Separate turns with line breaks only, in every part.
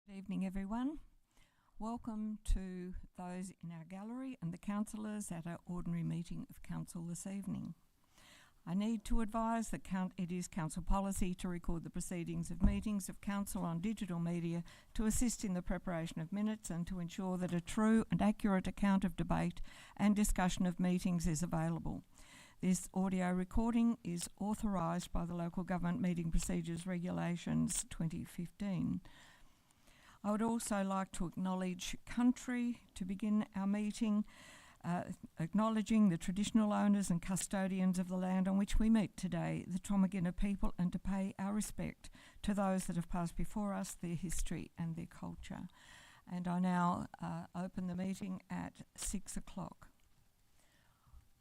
Good evening, everyone. Welcome to those in our gallery and the councillors at our ordinary meeting of council this evening. I need to advise that it is council policy to record the proceedings of meetings of council on digital media to assist in the preparation of minutes and to ensure that a true and accurate account of debate and discussion of meetings is available. This audio recording is authorised by the Local Government Meeting Procedures Regulations 2015. I would also like to acknowledge country to begin our meeting, acknowledging the traditional owners and custodians of the land on which we meet today, the Tomagina people, and to pay our respect to those that have passed before us, their history and their culture. And I now open the meeting at 6 o'clock.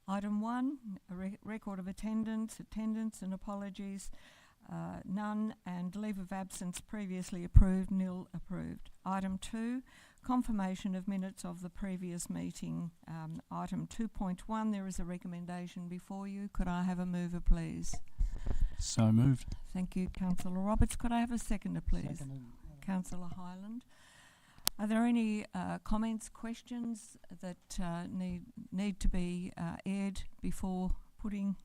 Item 1, a record of attendance and apologies. None, and leave of absence previously approved, nil approved. Item 2, confirmation of minutes of the previous meeting. Item 2.1, there is a recommendation before you. Could I have a mover, please?
So moved.
Thank you, Councillor Roberts. Could I have a seconder, please?
Seconded.
Councillor Hyland. Are there any comments, questions that need to be aired before putting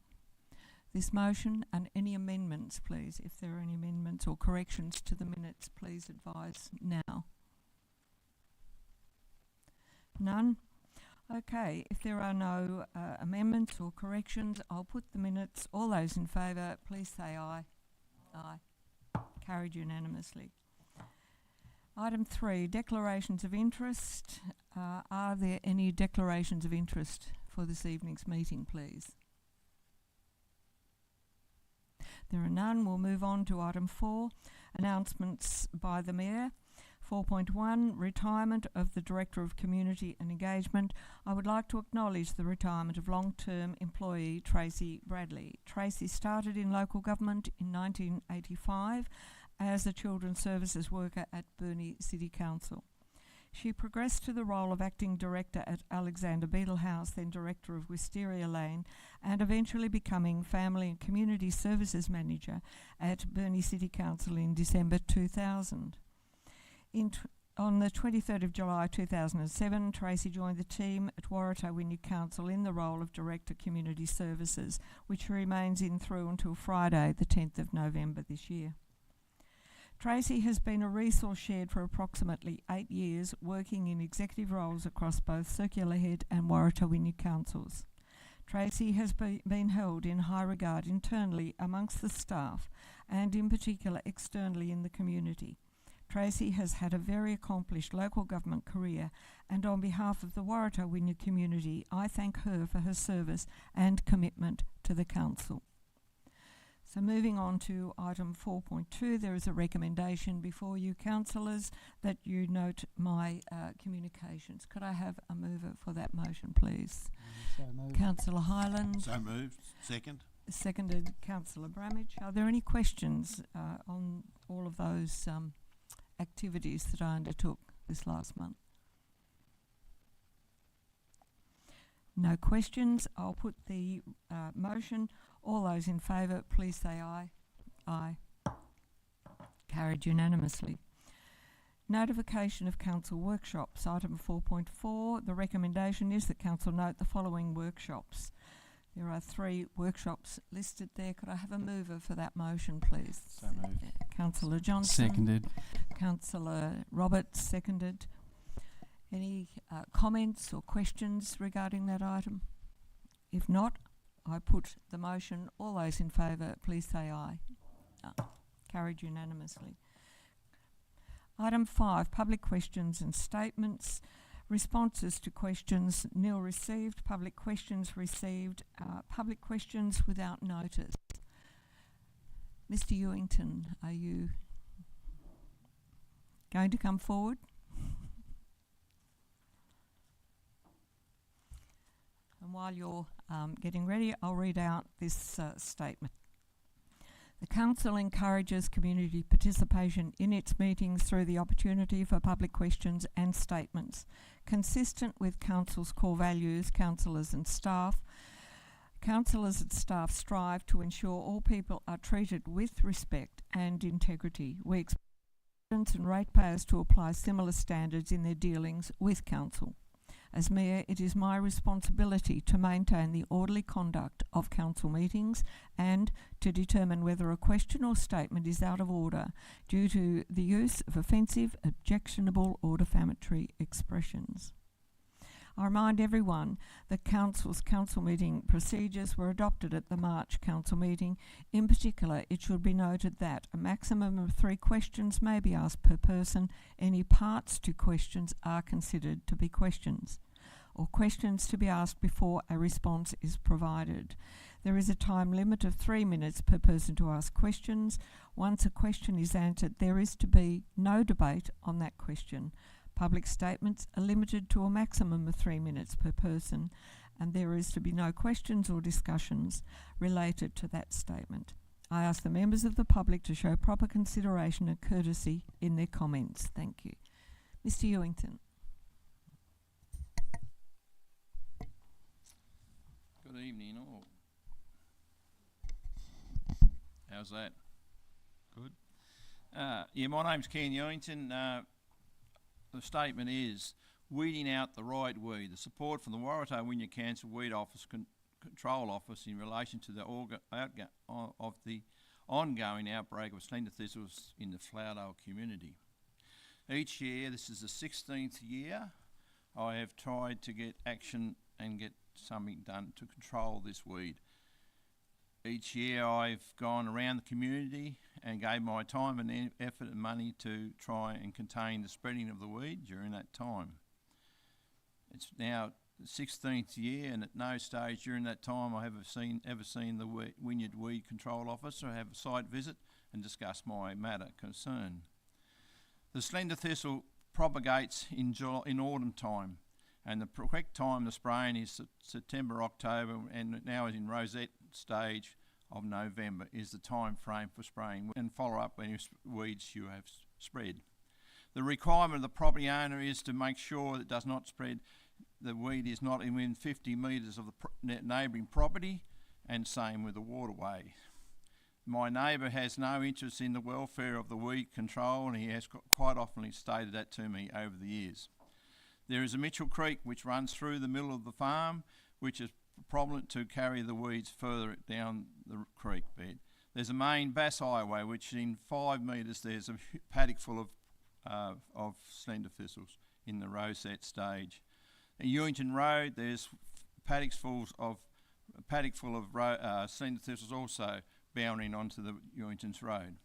this motion, and any amendments, please? If there are any amendments or corrections to the minutes, please advise now. None? Okay, if there are no amendments or corrections, I'll put the minutes. All those in favour, please say aye. Aye. Carried unanimously. Item 3, declarations of interest. Are there any declarations of interest for this evening's meeting, please? There are none. We'll move on to item 4, announcements by the Mayor. 4.1, retirement of the Director of Community and Engagement. I would like to acknowledge the retirement of long-term employee Tracy Bradley. Tracy started in local government in 1985 as a children's services worker at Burnie City Council. She progressed to the role of acting director at Alexander Beadle House, then director of Wisteria Lane, and eventually becoming family and community services manager at Burnie City Council in December 2000. On the 23rd of July 2007, Tracy joined the team at Waratah Wynyard Council in the role of Director Community Services, which remains in through until Friday, the 10th of November this year. Tracy has been a resource shared for approximately 8 years, working in executive roles across both Circular Head and Waratah Wynyard Councils. Tracy has been held in high regard internally amongst the staff and in particular externally in the community. Tracy has had a very accomplished local government career, and on behalf of the Waratah Wynyard community, I thank her for her service and commitment to the council. So moving on to item 4.2, there is a recommendation before you, councillors, that you note my communications. Could I have a mover for that motion, please?
So moved.
Councillor Hyland.
So moved. Second.
Seconded, Councillor Bramage. Are there any questions on all of those activities that I undertook this last month? No questions. I'll put the motion. All those in favour, please say aye. Aye. Carried unanimously. Notification of council workshops. Item 4.4. The recommendation is that council note the following workshops. There are 3 workshops listed there. Could I have a mover for that motion, please?
So moved.
Councillor Johnson.
Seconded.
Councillor Roberts, seconded. Any comments or questions regarding that item? If not, I put the motion. All those in favour, please say aye. Carried unanimously. Item 5, public questions and statements. Responses to questions, nil received. Public questions received. Public questions without notice. Mr. Ewington, are you going to come forward? And while you're getting ready, I'll read out this statement. The Council encourages community participation in its meetings through the opportunity for public questions and statements. Consistent with Council's core values, councillors and staff strive to ensure all people are treated with respect and integrity. We expect residents and ratepayers to apply similar standards in their dealings with council. As Mayor, it is my responsibility to maintain the orderly conduct of council meetings and to determine whether a question or statement is out of order due to the use of offensive, objectionable or defamatory expressions. I remind everyone that Council's council meeting procedures were adopted at the March council meeting. In particular, it should be noted that a maximum of 3 questions may be asked per person. Any parts to questions are considered to be questions, or questions to be asked before a response is provided. There is a time limit of 3 minutes per person to ask questions. Once a question is answered, there is to be no debate on that question. Public statements are limited to a maximum of 3 minutes per person, and there is to be no questions or discussions related to that statement. I ask the members of the public to show proper consideration and courtesy in their comments. Thank you. Mr. Ewington.
Good evening all. How's that? Good. My name's Ken Ewington. The statement is weeding out the right weed. The support from the Waratah Wynyard Council Weed Office Control Office in relation to the ongoing outbreak of slender thistles in the Flourdale community. Each year, this is the 16th year, I have tried to get action and get something done to control this weed. Each year I've gone around the community and gave my time and effort and money to try and contain the spreading of the weed during that time. It's now the 16th year, and at no stage during that time I have ever seen the Wynyard Weed Control Officer have a site visit and discuss my matter concern. The slender thistle propagates in autumn time, and the correct time to spraying is September, October, and now is in rosette stage of November is the time frame for spraying, and follow up any weeds you have spread. The requirement of the property owner is to make sure that it does not spread. The weed is not within 50 metres of the neighbouring property, and same with the waterway. My neighbour has no interest in the welfare of the weed control, and he has quite often stated that to me over the years. There is a Mitchell Creek which runs through the middle of the farm, which is prominent to carry the weeds further down the creek bed. There's a main Bass Highway which in 5 metres there's a paddock full of slender thistles in the rosette stage. At Ewington Road there's paddock full of slender thistles also bounding onto the Ewington's Road.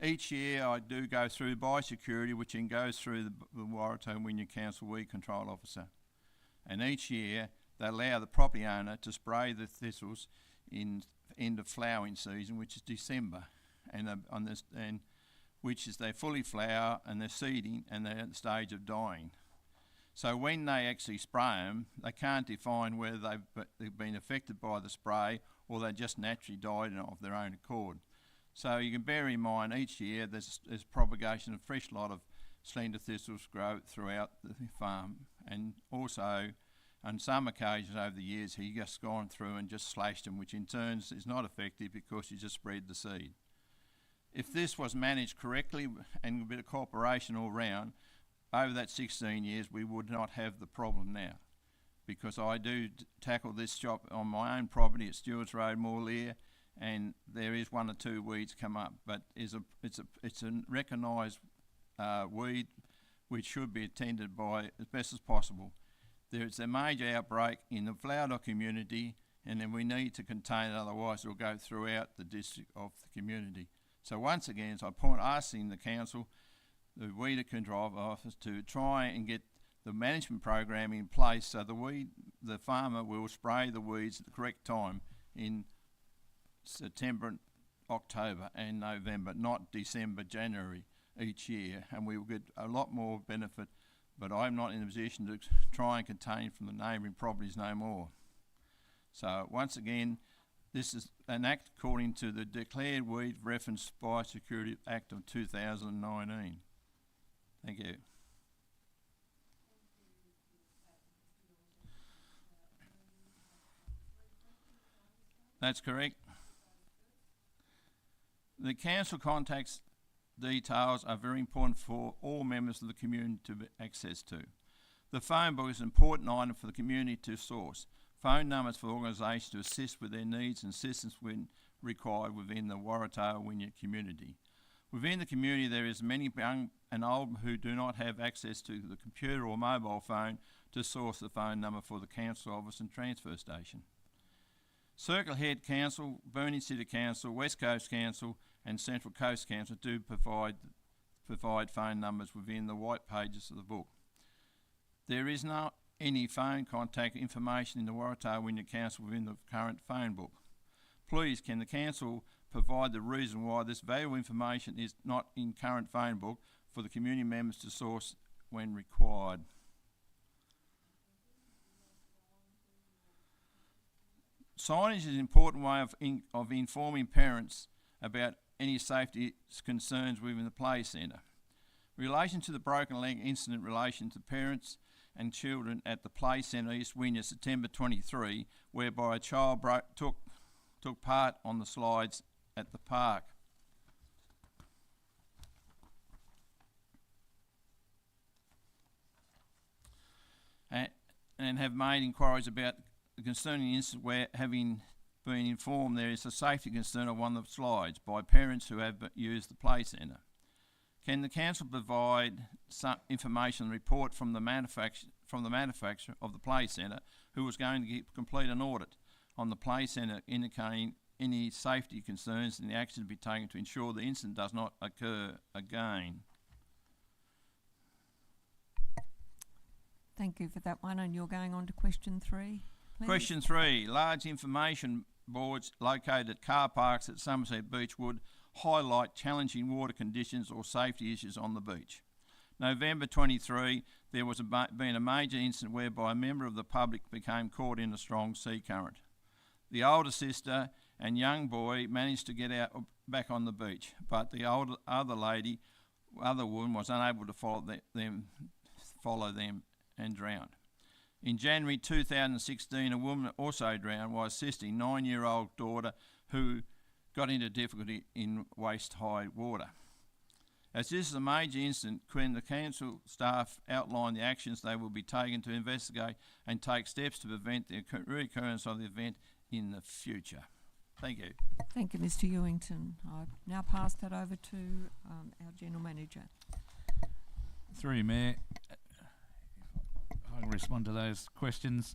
Each year I do go through biosecurity, which then goes through the Waratah Wynyard Council Weed Control Officer. And each year they allow the property owner to spray the thistles in end of flowering season, which is December, and which is they fully flower and they're seeding and they're at the stage of dying. So when they actually spray them, they can't define whether they've been affected by the spray or they just naturally died of their own accord. So you can bear in mind each year there's propagation of fresh lot of slender thistles grow throughout the farm, and also on some occasions over the years he just gone through and just slashed them, which in turn is not effective because you just spread the seed. If this was managed correctly and a bit of cooperation all round, over that 16 years we would not have the problem now, because I do tackle this job on my own property at Stewart's Road, Moorlear, and there is 1 or 2 weeds come up, but it's a recognised weed which should be attended by as best as possible. There is a major outbreak in the Flourdale community, and then we need to contain it, otherwise it will go throughout the district of the community. So once again, as I point asking the council, the Weed Control Office, to try and get the management program in place so the farmer will spray the weeds at the correct time in September, October and November, not December, January each year, and we will get a lot more benefit, but I'm not in a position to try and contain from the neighbouring properties no more. So once again, this is an act according to the Declared Weed Reference Biosecurity Act of 2019. Thank you. That's correct. The council contacts details are very important for all members of the community to have access to. The phone book is an important item for the community to source. Phone numbers for organisations to assist with their needs and assistance when required within the Waratah Wynyard community. Within the community there is many young and old who do not have access to the computer or mobile phone to source the phone number for the council office and transfer station. Circle Head Council, Burnie City Council, West Coast Council and Central Coast Council do provide phone numbers within the white pages of the book. There is not any phone contact information in the Waratah Wynyard Council within the current phone book. Please, can the council provide the reason why this valuable information is not in current phone book for the community members to source when required? Signage is an important way of informing parents about any safety concerns within the play centre. In relation to the broken leg incident in relation to parents and children at the play centre East Wynyard September 23, whereby a child took part on the slides at the park. And have made inquiries about concerning the incident where, having been informed there is a safety concern on one of the slides by parents who have used the play centre. Can the council provide some information and report from the manufacturer of the play centre who was going to complete an audit on the play centre indicating any safety concerns and the action to be taken to ensure the incident does not occur again?
Thank you for that one, and you're going on to question 3, please.
Question 3. Large information boards located at car parks at Somerset Beach would highlight challenging water conditions or safety issues on the beach. November 23, there was been a major incident whereby a member of the public became caught in a strong sea current. The older sister and young boy managed to get out back on the beach, but the other woman was unable to follow them and drowned. In January 2016, a woman also drowned while assisting 9-year-old daughter who got into difficulty in waist-high water. As this is a major incident, can the council staff outline the actions they will be taking to investigate and take steps to prevent the recurrence of the event in the future? Thank you.
Thank you, Mr. Ewington. I now pass that over to our General Manager.
Through you, Mayor. I can respond to those questions.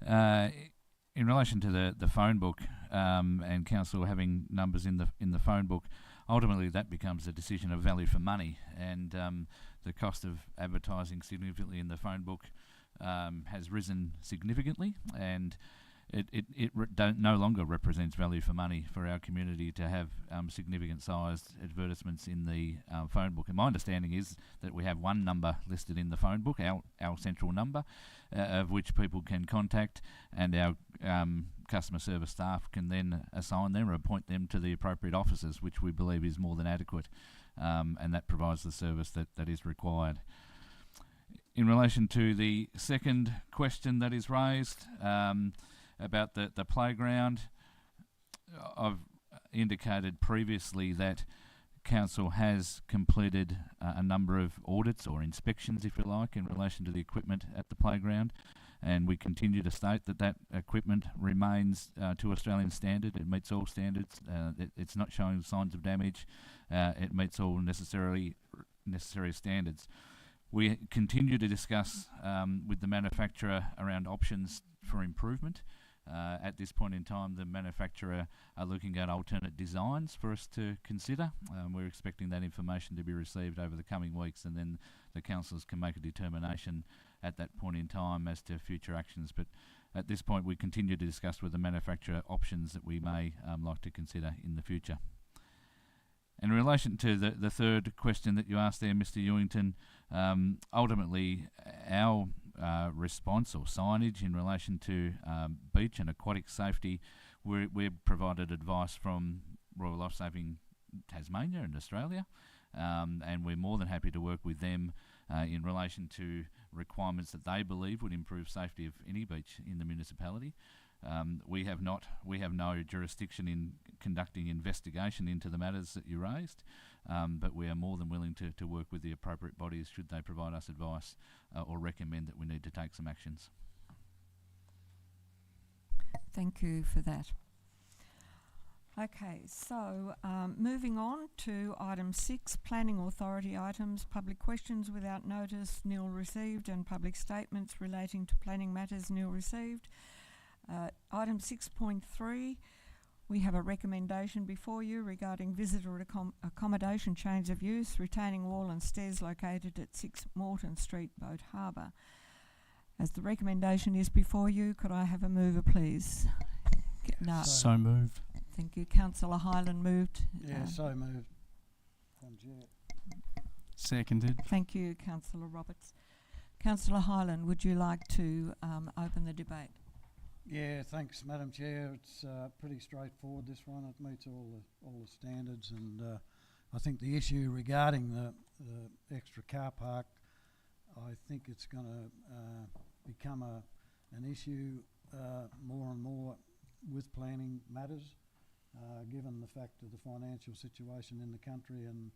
In relation to the phone book and council having numbers in the phone book, ultimately that becomes a decision of value for money, and the cost of advertising significantly in the phone book has risen significantly, and it no longer represents value for money for our community to have significant sized advertisements in the phone book. And my understanding is that we have one number listed in the phone book, our central number, of which people can contact, and our customer service staff can then assign them or appoint them to the appropriate officers, which we believe is more than adequate, and that provides the service that is required. In relation to the second question that is raised, about the playground, I've indicated previously that council has completed a number of audits or inspections, if you like, in relation to the equipment at the playground, and we continue to state that equipment remains to Australian standard. It meets all standards. It's not showing signs of damage. It meets all necessary standards. We continue to discuss with the manufacturer around options for improvement. At this point in time, the manufacturer are looking at alternate designs for us to consider. We're expecting that information to be received over the coming weeks, and then the councils can make a determination at that point in time as to future actions. But at this point, we continue to discuss with the manufacturer options that we may like to consider in the future. In relation to the third question that you asked there, Mr. Ewington, ultimately our response or signage in relation to beach and aquatic safety, we're provided advice from Royal Life Saving Tasmania and Australia, and we're more than happy to work with them in relation to requirements that they believe would improve safety of any beach in the municipality. We have no jurisdiction in conducting investigation into the matters that you raised, but we are more than willing to work with the appropriate bodies should they provide us advice or recommend that we need to take some actions.
Thank you for that. Okay, so moving on to item 6, planning authority items, public questions without notice, nil received, and public statements relating to planning matters, nil received. Item 6.3, we have a recommendation before you regarding visitor accommodation change of use, retaining wall and stairs located at 6 Moreton Street, Boat Harbour. As the recommendation is before you, could I have a mover, please? No.
So moved.
Thank you. Councillor Hyland moved.
Yeah, so moved. From Chair.
Seconded.
Thank you, Councillor Roberts. Councillor Hyland, would you like to open the debate?
Yeah, thanks, Madam Chair. It's pretty straightforward, this one. It meets all the standards, and I think the issue regarding the extra car park, I think it's going to become an issue more and more with planning matters, given the fact of the financial situation in the country, and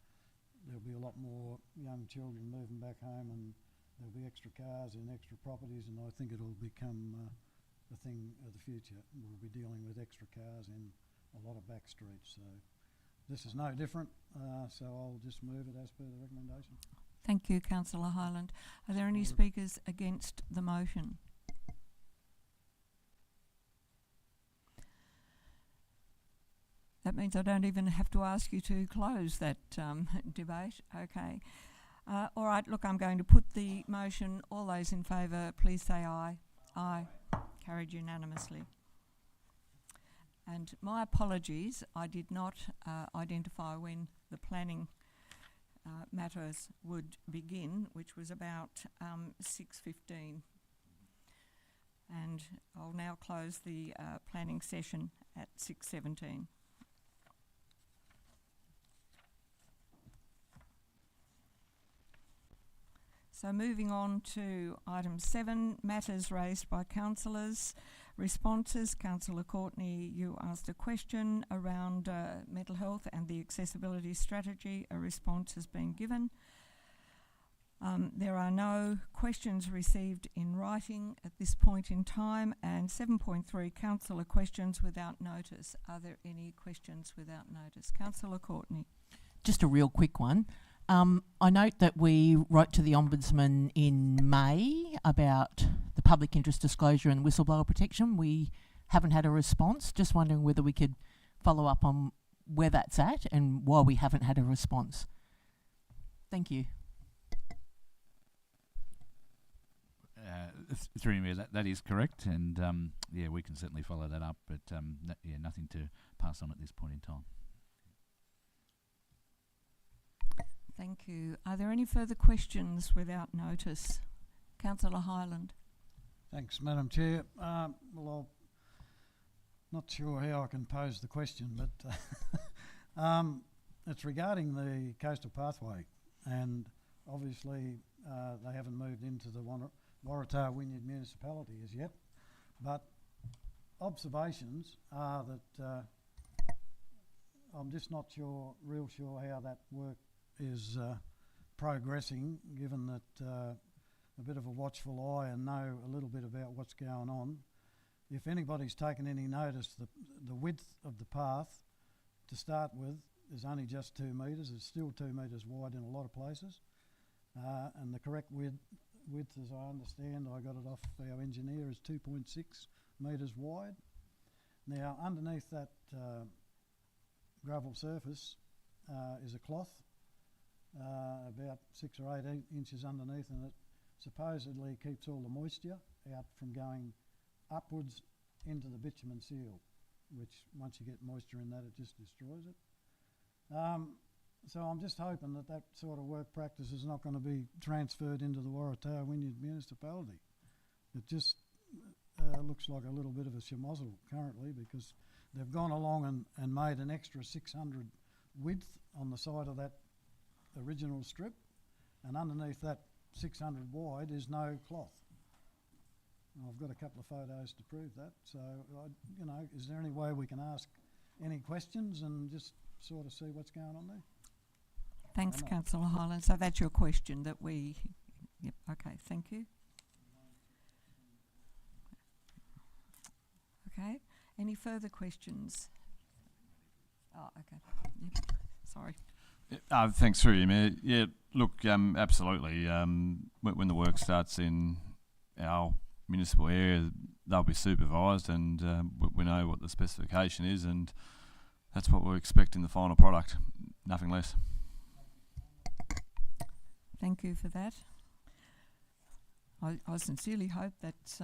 there'll be a lot more young children moving back home, and there'll be extra cars in extra properties, and I think it'll become the thing of the future. We'll be dealing with extra cars in a lot of back streets, so this is no different, so I'll just move it as per the recommendation.
Thank you, Councillor Hyland. Are there any speakers against the motion? That means I don't even have to ask you to close that debate. Okay. All right, look, I'm going to put the motion. All those in favour, please say aye. Aye. Carried unanimously. And my apologies, I did not identify when the planning matters would begin, which was about 6:15. And I'll now close the planning session at 6:17. So moving on to item 7, matters raised by councillors. Responses. Councillor Courtney, you asked a question around mental health and the accessibility strategy. A response has been given. There are no questions received in writing at this point in time. And 7.3, councillor questions without notice. Are there any questions without notice? Councillor Courtney.
Just a real quick one. I note that we wrote to the Ombudsman in May about the public interest disclosure and whistleblower protection. We haven't had a response. Just wondering whether we could follow up on where that's at and why we haven't had a response. Thank you.
Through me, that is correct, and yeah, we can certainly follow that up, but yeah, nothing to pass on at this point in time.
Thank you. Are there any further questions without notice? Councillor Hyland.
Thanks, Madam Chair. Well, I'm not sure how I can pose the question, but it's regarding the coastal pathway, and obviously they haven't moved into the Waratah Wynyard municipality as yet, but observations are that I'm just not real sure how that work is progressing, given that a bit of a watchful eye and know a little bit about what's going on. If anybody's taken any notice, the width of the path to start with is only just 2 metres. It's still 2 metres wide in a lot of places, and the correct width, as I understand, I got it off our engineer, is 2.6 metres wide. Now, underneath that gravel surface is a cloth about 6 or 8 inches underneath, and it supposedly keeps all the moisture out from going upwards into the bitumen seal, which once you get moisture in that, it just destroys it. So I'm just hoping that that sort of work practice is not going to be transferred into the Waratah Wynyard municipality. It just looks like a little bit of a schmozzle currently, because they've gone along and made an extra 600 width on the side of that original strip, and underneath that 600 wide is no cloth. I've got a couple of photos to prove that. So, is there any way we can ask any questions and just sort of see what's going on there?
Thanks,
Why not?
Councillor Hyland. So that's your question that we... Yep, okay, thank you. Okay, any further questions? Oh, okay, yep, sorry.
Thanks through you, Mayor. Yeah, look, absolutely. When the work starts in our municipal area, they'll be supervised, and we know what the specification is, and that's what we expect in the final product, nothing less.
Thank you for that. I sincerely hope that's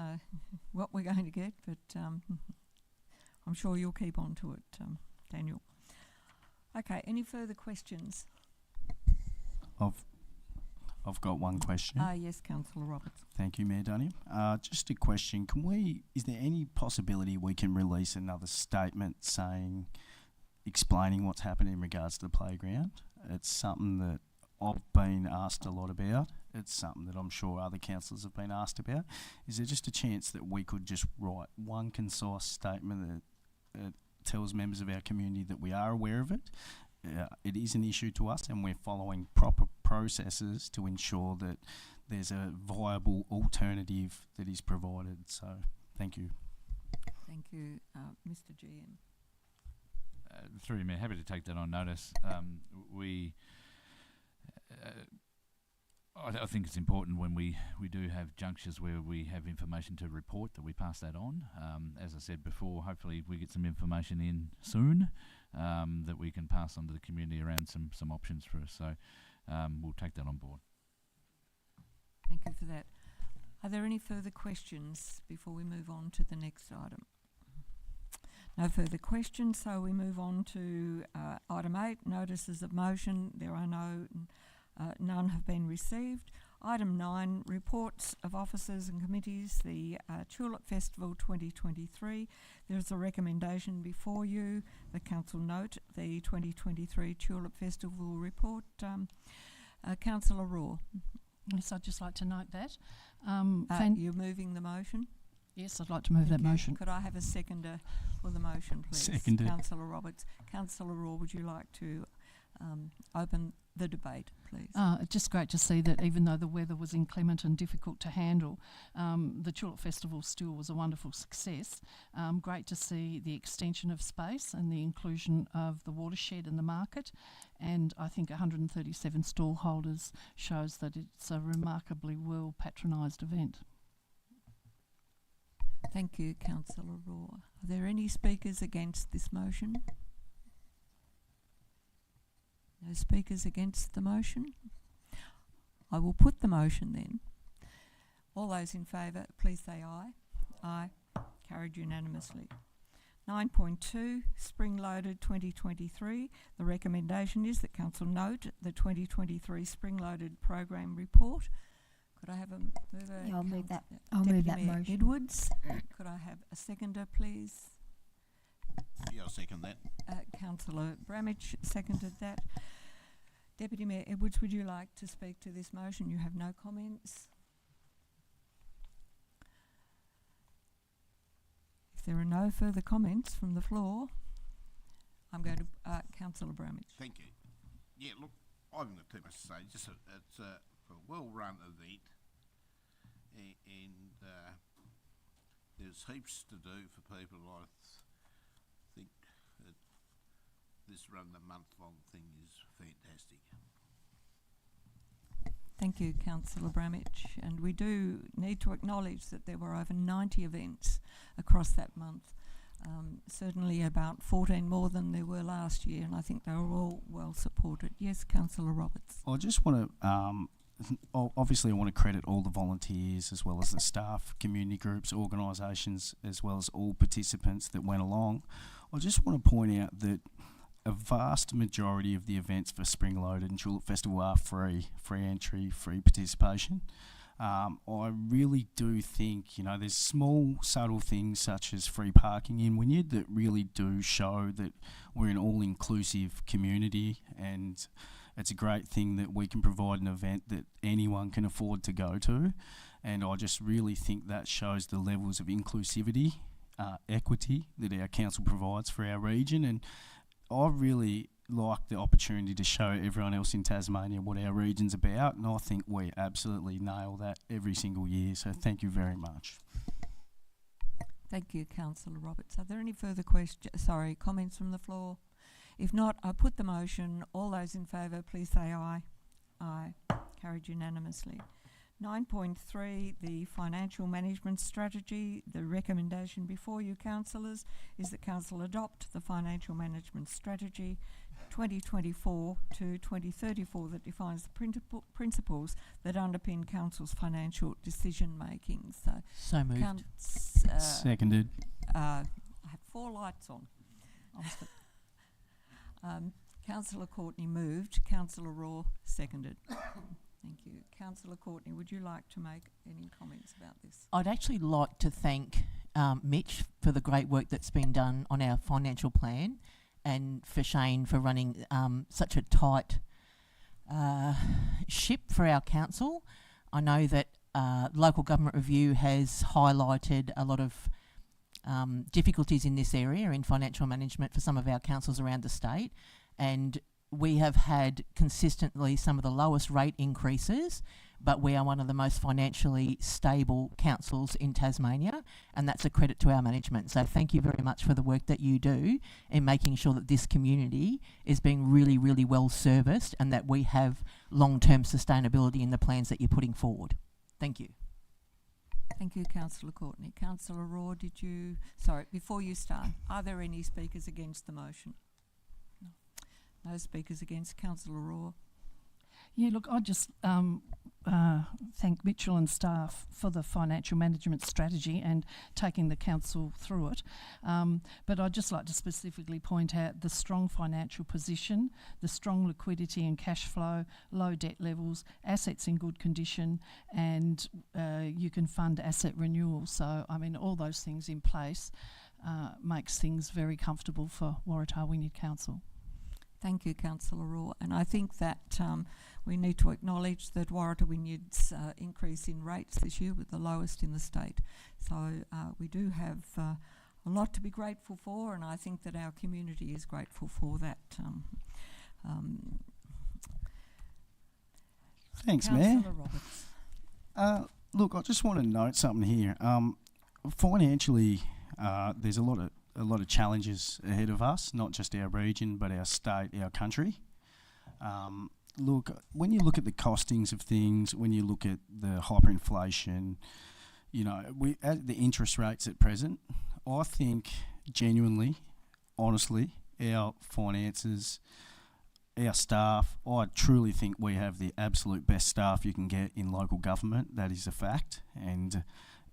what we're going to get, but I'm sure you'll keep on to it, Daniel. Okay, any further questions?
I've got one question.
Yes, Councillor Roberts.
Thank you, Mayor Dunham. Just a question. Is there any possibility we can release another statement explaining what's happened in regards to the playground? It's something that I've been asked a lot about. It's something that I'm sure other councillors have been asked about. Is there just a chance that we could just write one concise statement that tells members of our community that we are aware of it? It is an issue to us, and we're following proper processes to ensure that there's a viable alternative that is provided. So, thank you.
Thank you, Mr. GM.
Through you, Mayor, happy to take that on notice. I think it's important when we do have junctures where we have information to report that we pass that on. As I said before, hopefully we get some information in soon that we can pass on to the community around some options for us. So we'll take that on board.
Thank you for that. Are there any further questions before we move on to the next item? No further questions, so we move on to item 8, notices of motion. There are none have been received. Item 9, reports of officers and committees, the Tulip Festival 2023. There is a recommendation before you. The council note the 2023 Tulip Festival report. Councillor Raw.
Yes, I'd just like to note that.
You're moving the motion?
Yes, I'd like to move that motion.
Could I have a seconder for the motion, please?
Seconded.
Councillor Roberts. Councillor Raw, would you like to open the debate, please?
It's just great to see that even though the weather was inclement and difficult to handle, the Tulip Festival still was a wonderful success. Great to see the extension of space and the inclusion of the watershed and the market, and I think 137 stall holders shows that it's a remarkably well patronised event.
Thank you, Councillor Raw. Are there any speakers against this motion? No speakers against the motion? I will put the motion then. All those in favour, please say aye. Aye. Carried unanimously. 9.2, Spring Loaded 2023. The recommendation is that Council note the 2023 Spring Loaded Program Report. Could I have a mover?
Yeah, I'll move that.
Deputy
I'll move that
Mayor
motion.
Edwards. Could I have a seconder, please?
Yeah, I'll second that.
Councillor Bramich seconded that. Deputy Mayor Edwards, would you like to speak to this motion? You have no comments. If there are no further comments from the floor, I'm going to Councillor Bramich.
Thank you. Yeah, look, I haven't got too much to say. Just it's a well-run event, and there's heaps to do for people. I think that this run the month-long thing is fantastic.
Thank you, Councillor Bramich. And we do need to acknowledge that there were over 90 events across that month. Certainly about 14 more than there were last year, and I think they were all well supported. Yes, Councillor Roberts.
I just want to, obviously I want to credit all the volunteers as well as the staff, community groups, organisations, as well as all participants that went along. I just want to point out that a vast majority of the events for Spring Loaded and Tulip Festival are free entry, free participation. I really do think, there's small, subtle things such as free parking in Wynyard that really do show that we're an all-inclusive community, and it's a great thing that we can provide an event that anyone can afford to go to. And I just really think that shows the levels of inclusivity, equity that our council provides for our region. And I really like the opportunity to show everyone else in Tasmania what our region's about, and I think we absolutely nail that every single year. So thank you very much.
Thank you, Councillor Roberts. Are there any further comments from the floor? If not, I put the motion. All those in favour, please say aye. Aye. Carried unanimously. 9.3, the financial management strategy. The recommendation before you, councillors, is that council adopt the financial management strategy 2024 to 2034 that defines the principles that underpin council's financial decision making.
So moved.
Seconded.
I have 4 lights on. Councillor Courtney moved. Councillor Raw seconded. Thank you. Councillor Courtney, would you like to make any comments about this?
I'd actually like to thank Mitch for the great work that's been done on our financial plan, and for Shane for running such a tight ship for our council. I know that local government review has highlighted a lot of difficulties in this area in financial management for some of our councils around the state, and we have had consistently some of the lowest rate increases, but we are one of the most financially stable councils in Tasmania, and that's a credit to our management. So thank you very much for the work that you do in making sure that this community is being really, really well serviced, and that we have long-term sustainability in the plans that you're putting forward. Thank you.
Thank you, Councillor Courtney. Councillor Raw, before you start, are there any speakers against the motion? No speakers against. Councillor Raw.
Yeah, look, I just thank Mitchell and staff for the financial management strategy and taking the council through it. But I'd just like to specifically point out the strong financial position, the strong liquidity and cash flow, low debt levels, assets in good condition, and you can fund asset renewal. So, I mean, all those things in place makes things very comfortable for Waratah Wynyard Council.
Thank you, Councillor Raw. And I think that we need to acknowledge that Waratah Wynyard's increase in rates this year was the lowest in the state. So we do have a lot to be grateful for, and I think that our community is grateful for that.
Thanks, Mayor.
Councillor Roberts.
Look, I just want to note something here. Financially, there's a lot of challenges ahead of us, not just our region, but our state, our country. Look, when you look at the costings of things, when you look at the hyperinflation, at the interest rates at present, I think genuinely, honestly, our finances, our staff, I truly think we have the absolute best staff you can get in local government. That is a fact, and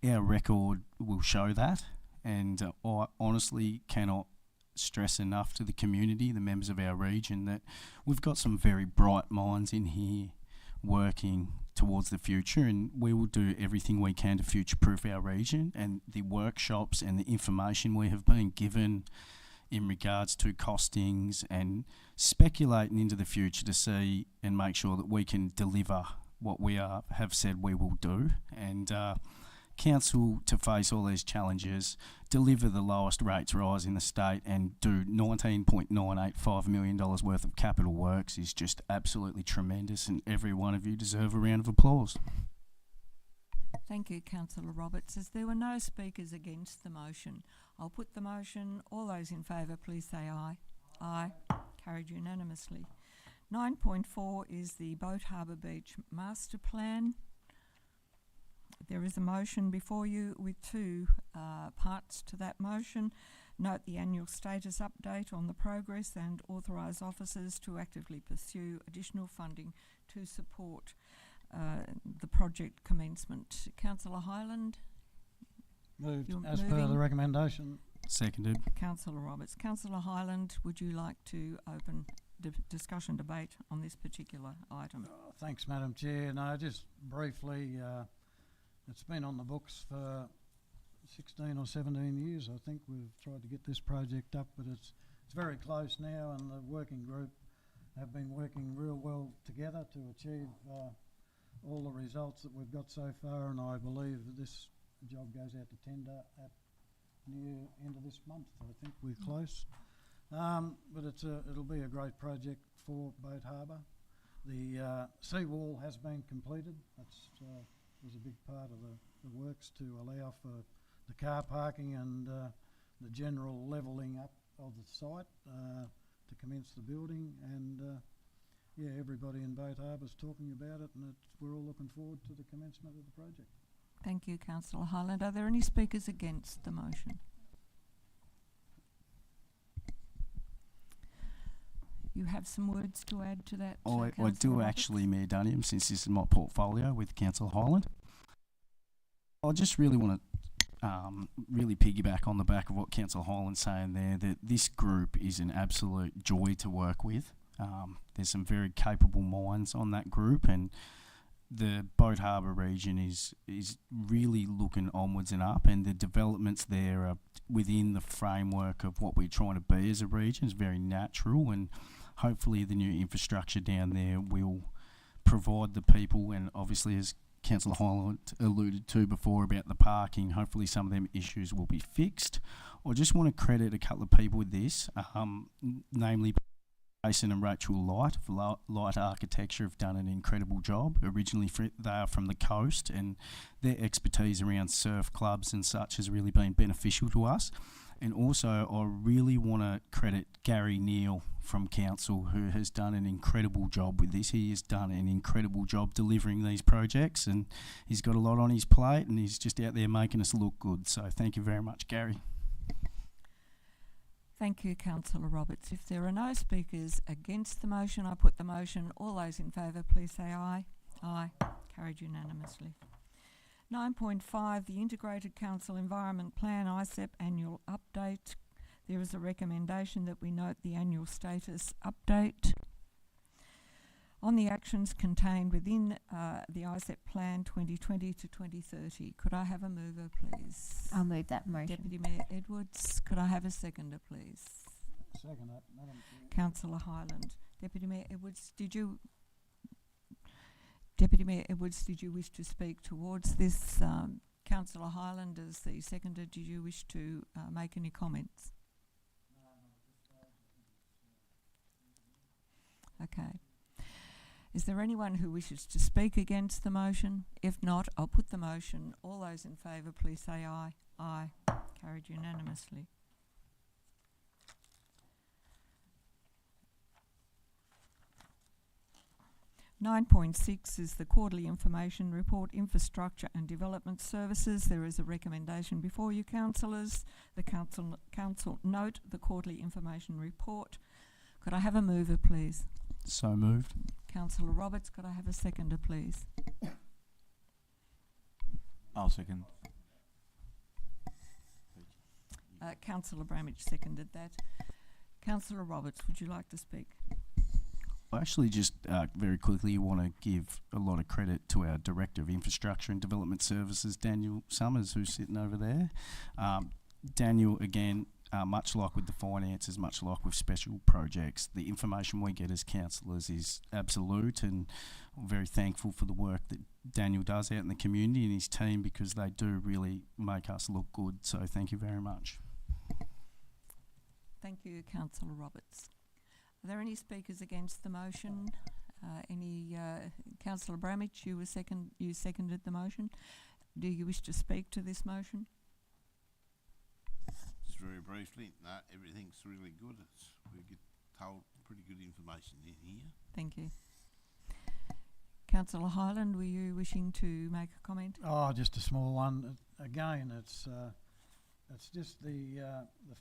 our record will show that. And I honestly cannot stress enough to the community, the members of our region, that we've got some very bright minds in here working towards the future, and we will do everything we can to future-proof our region. And the workshops and the information we have been given in regards to costings and speculating into the future to see and make sure that we can deliver what we have said we will do. And council, to face all these challenges, deliver the lowest rates rise in the state, and do $19.985 million worth of capital works is just absolutely tremendous, and every one of you deserve a round of applause.
Thank you, Councillor Roberts. As there were no speakers against the motion, I'll put the motion. All those in favour, please say aye. Aye. Carried unanimously. 9.4 is the Boat Harbour Beach Master Plan. There is a motion before you with 2 parts to that motion. Note the annual status update on the progress and authorise officers to actively pursue additional funding to support the project commencement. Councillor Hyland?
Moved
You're
as per
moving.
the recommendation.
Seconded.
Councillor Roberts. Councillor Hyland, would you like to open discussion debate on this particular item?
Thanks, Madam Chair. No, just briefly, it's been on the books for 16 or 17 years. I think we've tried to get this project up, but it's very close now, and the working group have been working real well together to achieve all the results that we've got so far, and I believe that this job goes out to tender at near end of this month. I think we're close. But it'll be a great project for Boat Harbour. The seawall has been completed. That's was a big part of the works to allow for the car parking and the general levelling up of the site to commence the building. And yeah, everybody in Boat Harbour's talking about it, and we're all looking forward to the commencement of the project.
Thank you, Councillor Highland. Are there any speakers against the motion? You have some words to add to that?
I
Councillor
do
Roberts?
actually, Mayor Duniam, since this is my portfolio with Councillor Highland. I just really want to really piggyback on the back of what Councillor Highland's saying there, that this group is an absolute joy to work with. There's some very capable minds on that group, and the Boat Harbour region is really looking onwards and up, and the developments there are within the framework of what we're trying to be as a region. Is very natural, and hopefully the new infrastructure down there will provide the people, and obviously as Councillor Highland alluded to before about the parking, hopefully some of them issues will be fixed. I just want to credit a couple of people with this, namely Jason and Rachel Light of Light Architecture have done an incredible job. Originally they are from the coast, and their expertise around surf clubs and such has really been beneficial to us. And also I really want to credit Gary Neal from Council, who has done an incredible job with this. He has done an incredible job delivering these projects, and he's got a lot on his plate, and he's just out there making us look good. So thank you very much, Gary.
Thank you, Councillor Roberts. If there are no speakers against the motion, I put the motion. All those in favour, please say aye. Aye. Carried unanimously. 9.5, the Integrated Council Environment Plan ICEP Annual Update. There is a recommendation that we note the annual status update on the actions contained within the ICEP Plan 2020 to 2030. Could I have a mover, please?
I'll move that motion.
Deputy Mayor Edwards. Could I have a seconder, please?
Second that, Madam Chair.
Councillor Highland. Deputy Mayor Edwards, did you wish to speak towards this? Councillor Highland, as the seconder, did you wish to make any comments? Okay. Is there anyone who wishes to speak against the motion? If not, I'll put the motion. All those in favour, please say aye. Aye. Carried unanimously. (9.6) is the Quarterly Information Report, Infrastructure and Development Services. There is a recommendation before you, councillors. The council note the Quarterly Information Report. Could I have a mover, please?
So moved.
Councillor Roberts, could I have a seconder, please?
I'll second.
Councillor Bramage seconded that. Councillor Roberts, would you like to speak?
I actually just very quickly want to give a lot of credit to our Director of Infrastructure and Development Services, Daniel Summers, who's sitting over there. Daniel, again, much like with the finances, much like with special projects, the information we get as councillors is absolute, and I'm very thankful for the work that Daniel does out in the community and his team, because they do really make us look good. So thank you very much.
Thank you, Councillor Roberts. Are there any speakers against the motion? Councillor Bramage, you seconded the motion. Do you wish to speak to this motion?
Just very briefly, no, everything's really good. We get told pretty good information in here.
Thank you. Councillor Highland, were you wishing to make a comment?
Oh, just a small one. Again, it's just the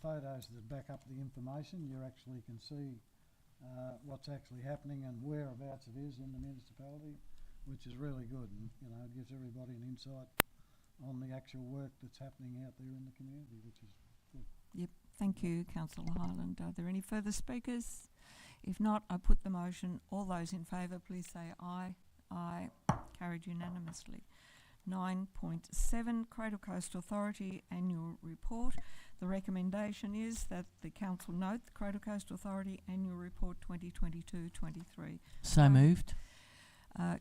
photos that back up the information. You actually can see what's actually happening and whereabouts it is in the municipality, which is really good, and it gives everybody an insight on the actual work that's happening out there in the community, which is good.
Yep. Thank you, Councillor Highland. Are there any further speakers? If not, I put the motion. All those in favour, please say aye. Aye. Carried unanimously. 9.7, Cradle Coast Authority Annual Report. The recommendation is that the council note the Cradle Coast Authority Annual Report 2022-23.
So moved.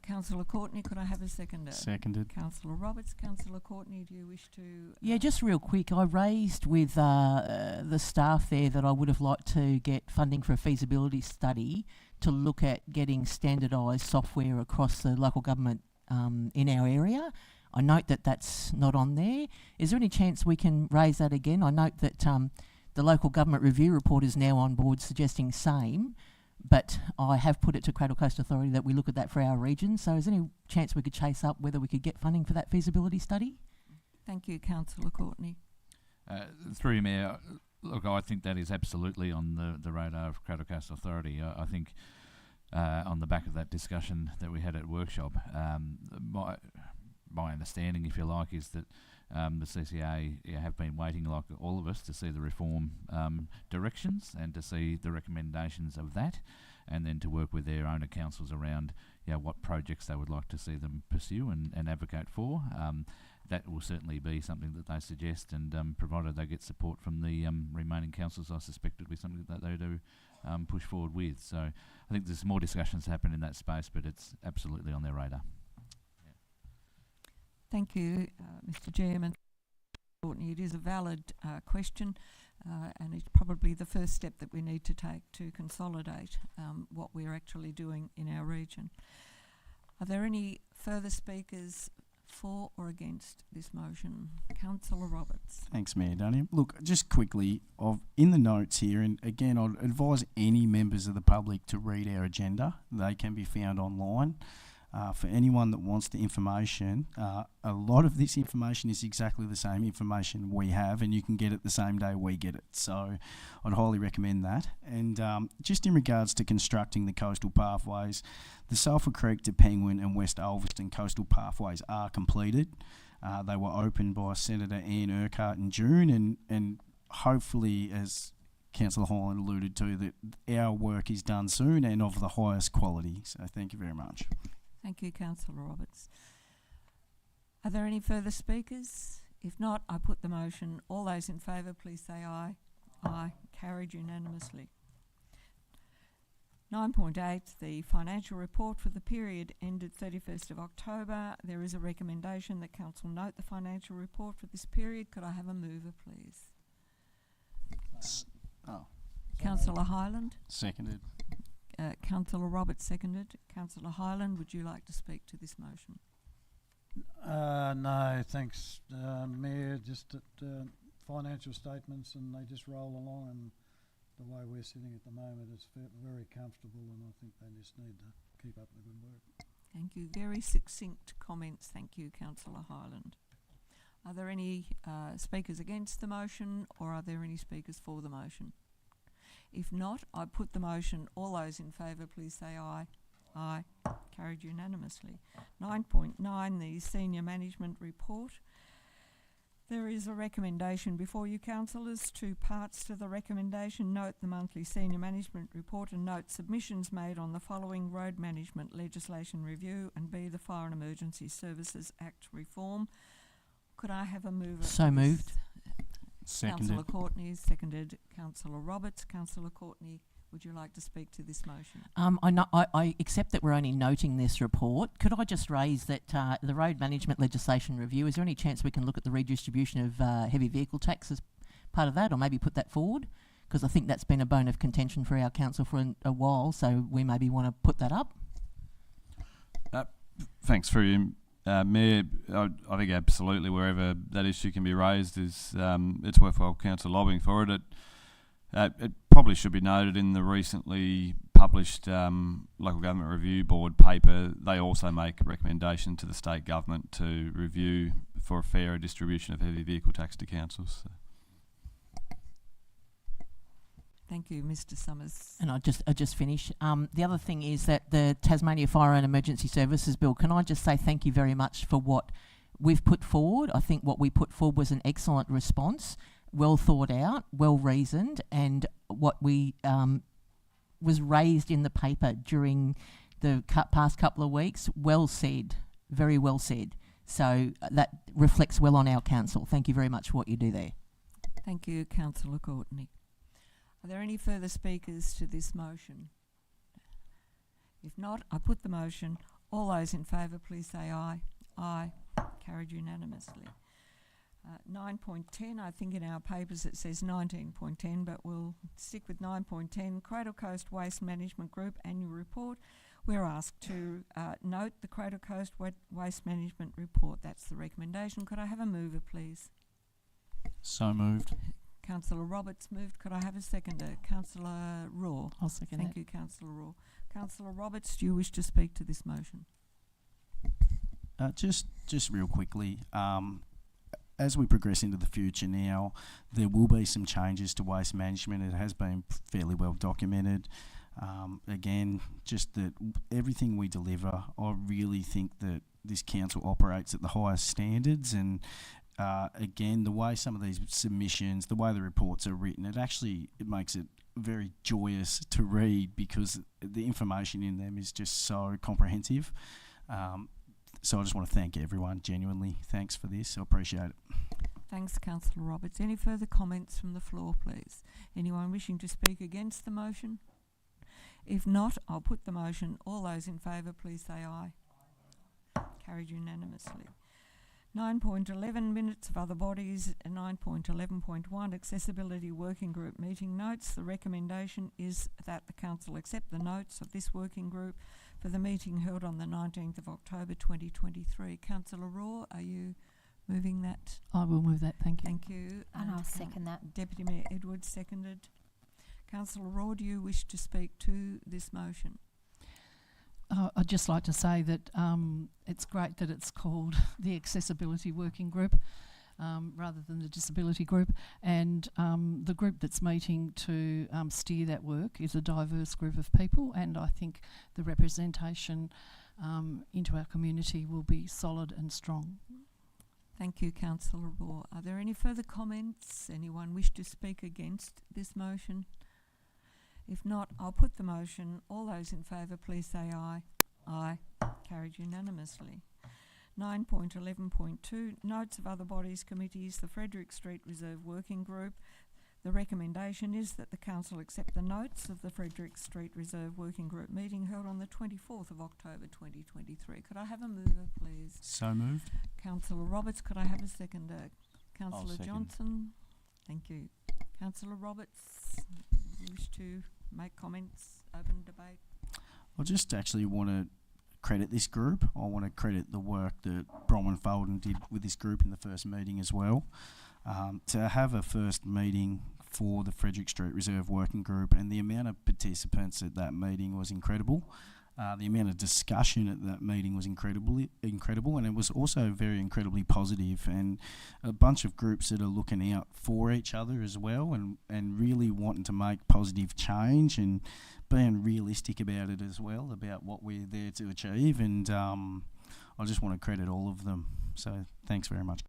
Councillor Courtney, could I have a seconder?
Seconded.
Councillor Roberts. Councillor Courtney, do you wish to...
Yeah, just real quick, I raised with the staff there that I would have liked to get funding for a feasibility study to look at getting standardised software across the local government in our area. I note that that's not on there. Is there any chance we can raise that again? I note that the local government review report is now on board suggesting same, but I have put it to Cradle Coast Authority that we look at that for our region. So is there any chance we could chase up whether we could get funding for that feasibility study?
Thank you, Councillor Courtney.
Through you, Mayor, look, I think that is absolutely on the radar of Cradle Coast Authority. I think on the back of that discussion that we had at workshop, my understanding, if you like, is that the CCA have been waiting, like all of us, to see the reform directions and to see the recommendations of that, and then to work with their owner councils around what projects they would like to see them pursue and advocate for. That will certainly be something that they suggest, and provided they get support from the remaining councils, I suspect it'll be something that they do push forward with. So I think there's more discussions happen in that space, but it's absolutely on their radar.
Thank you, Mr. Chairman. Courtney, it is a valid question, and it's probably the first step that we need to take to consolidate what we're actually doing in our region. Are there any further speakers for or against this motion? Councillor Roberts.
Thanks, Mayor Dunham. Look, just quickly, in the notes here, and again, I'd advise any members of the public to read our agenda. They can be found online. For anyone that wants the information, a lot of this information is exactly the same information we have, and you can get it the same day we get it. So I'd highly recommend that. And just in regards to constructing the coastal pathways, the Sulphur Creek to Penguin and West Ulverston coastal pathways are completed. They were opened by Senator Anne Urquhart in June, and hopefully, as Councillor Hyland alluded to, that our work is done soon and of the highest quality. So thank you very much.
Thank you, Councillor Roberts. Are there any further speakers? If not, I put the motion. All those in favour, please say aye. Aye. Carried unanimously. 9.8, the financial report for the period ended 31st of October. There is a recommendation that Council note the financial report for this period. Could I have a mover, please? Councillor Hyland.
Seconded.
Councillor Roberts seconded. Councillor Hyland, would you like to speak to this motion?
No, thanks, Mayor. Just that financial statements, and they just roll along, and the way we're sitting at the moment is very comfortable, and I think they just need to keep up the good work.
Thank you. Very succinct comments. Thank you, Councillor Hyland. Are there any speakers against the motion, or are there any speakers for the motion? If not, I put the motion. All those in favour, please say aye. Aye. Carried unanimously. 9.9, the Senior Management Report. There is a recommendation before you, councillors. Two parts to the recommendation. Note the monthly Senior Management Report, and note submissions made on the following: road management legislation review, and B, the Fire and Emergency Services Act reform. Could I have a mover?
So moved.
Seconded.
Councillor Courtney is seconded. Councillor Roberts. Councillor Courtney, would you like to speak to this motion?
I accept that we're only noting this report. Could I just raise that the road management legislation review, is there any chance we can look at the redistribution of heavy vehicle tax as part of that, or maybe put that forward? Because I think that's been a bone of contention for our council for a while, so we maybe want to put that up.
Thanks for you. Mayor, I think absolutely wherever that issue can be raised is it's worthwhile council lobbying for it. It probably should be noted in the recently published Local Government Review Board paper, they also make a recommendation to the state government to review for a fairer distribution of heavy vehicle tax to councils. So.
Thank you, Mr. Summers.
And I just finish. The other thing is that the Tasmania Fire and Emergency Services Bill, can I just say thank you very much for what we've put forward. I think what we put forward was an excellent response, well thought out, well reasoned, and what we was raised in the paper during the past couple of weeks, well said, very well said. So that reflects well on our council. Thank you very much for what you do there.
Thank you, Councillor Courtney. Are there any further speakers to this motion? If not, I put the motion. All those in favour, please say aye. Aye. Carried unanimously. 9.10, I think in our papers it says 19.10, but we'll stick with 9.10. Cradle Coast Waste Management Group Annual Report. We're asked to note the Cradle Coast Waste Management Report. That's the recommendation. Could I have a mover, please?
So moved.
Councillor Roberts moved. Could I have a seconder? Councillor Raw.
I'll second
Thank
that.
you, Councillor Raw. Councillor Roberts, do you wish to speak to this motion?
Just real quickly, as we progress into the future now, there will be some changes to waste management. It has been fairly well documented. Again, just that everything we deliver, I really think that this council operates at the highest standards, and again, the way some of these submissions, the way the reports are written, it makes it very joyous to read because the information in them is just so comprehensive. So I just want to thank everyone, genuinely. Thanks for this. I appreciate it.
Thanks, Councillor Roberts. Any further comments from the floor, please? Anyone wishing to speak against the motion? If not, I'll put the motion. All those in favour, please say aye. Carried unanimously. 9.11, minutes of other bodies. 9.11.1, accessibility working group meeting notes. The recommendation is that the council accept the notes of this working group for the meeting held on the 19th of October 2023. Councillor Raw, are you moving that?
I will move that, thank you.
Thank you.
And I'll second that.
Deputy Mayor Edwards seconded. Councillor Raw, do you wish to speak to this motion?
I'd just like to say that it's great that it's called the Accessibility Working Group rather than the Disability Group, and the group that's meeting to steer that work is a diverse group of people, and I think the representation into our community will be solid and strong.
Thank you, Councillor Raw. Are there any further comments? Anyone wish to speak against this motion? If not, I'll put the motion. All those in favour, please say aye. Aye. Carried unanimously. 9.11.2, notes of other bodies, committees, the Frederick Street Reserve Working Group. The recommendation is that the council accept the notes of the Frederick Street Reserve Working Group meeting held on the 24th of October 2023. Could I have a mover, please?
So moved.
Councillor Roberts, could I have a seconder? Councillor
second.
Johnson. Thank you. Councillor Roberts, you wish to make comments, open debate?
I just actually want to credit this group. I want to credit the work that Bronwyn Folden did with this group in the first meeting as well. To have a first meeting for the Frederick Street Reserve Working Group, and the amount of participants at that meeting was incredible. The amount of discussion at that meeting was incredible, and it was also very incredibly positive, and a bunch of groups that are looking out for each other as well, and really wanting to make positive change and being realistic about it as well, about what we're there to achieve, and I just want to credit all of them. So thanks very much.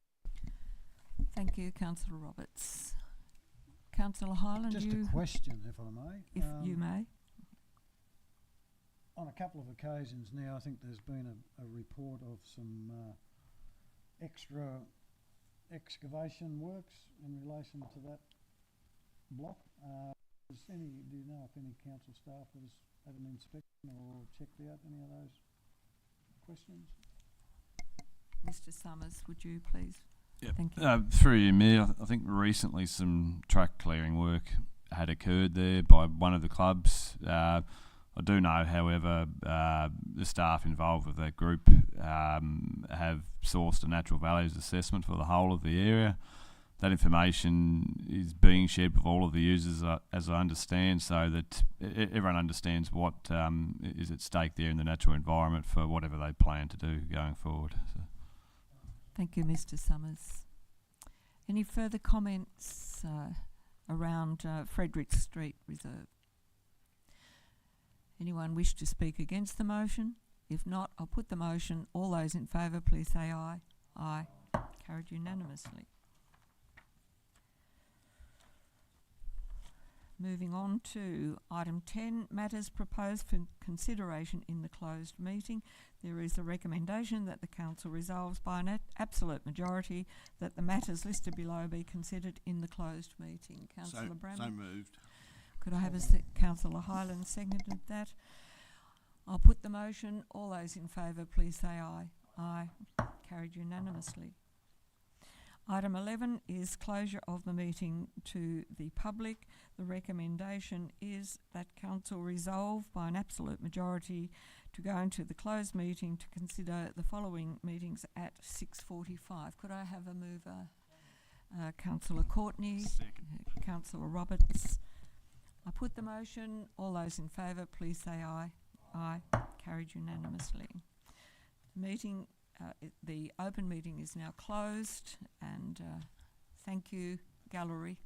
Thank you, Councillor Roberts. Councillor Hyland,
Just a question, if I may.
If you may.
On a couple of occasions now, I think there's been a report of some extra excavation works in relation to that block. Do you know if any council staff has had an inspection or checked out any of those questions?
Mr. Summers, would you please?
Yep.
Thank you.
Through you, Mayor, I think recently some track clearing work had occurred there by one of the clubs. I do know, however, the staff involved with that group have sourced a natural values assessment for the whole of the area. That information is being shared with all of the users, as I understand, so that everyone understands what is at stake there in the natural environment for whatever they plan to do going forward. So.
Thank you, Mr. Summers. Any further comments around Frederick Street Reserve? Anyone wish to speak against the motion? If not, I'll put the motion. All those in favour, please say aye. Aye. Carried unanimously. Moving on to item 10, matters proposed for consideration in the closed meeting. There is a recommendation that the council resolves by an absolute majority that the matters listed below be considered in the closed meeting. Councillor Brammer.
So moved.
Could I have Councillor Hyland seconded that? I'll put the motion. All those in favour, please say aye. Aye. Carried unanimously. Item 11 is closure of the meeting to the public. The recommendation is that Council resolve by an absolute majority to go into the closed meeting to consider the following meetings at 6:45. Could I have a mover? Councillor Courtney, Councillor Roberts. I put the motion. All those in favour, please say aye. Aye. Carried unanimously. The open meeting is now closed, and thank you, gallery.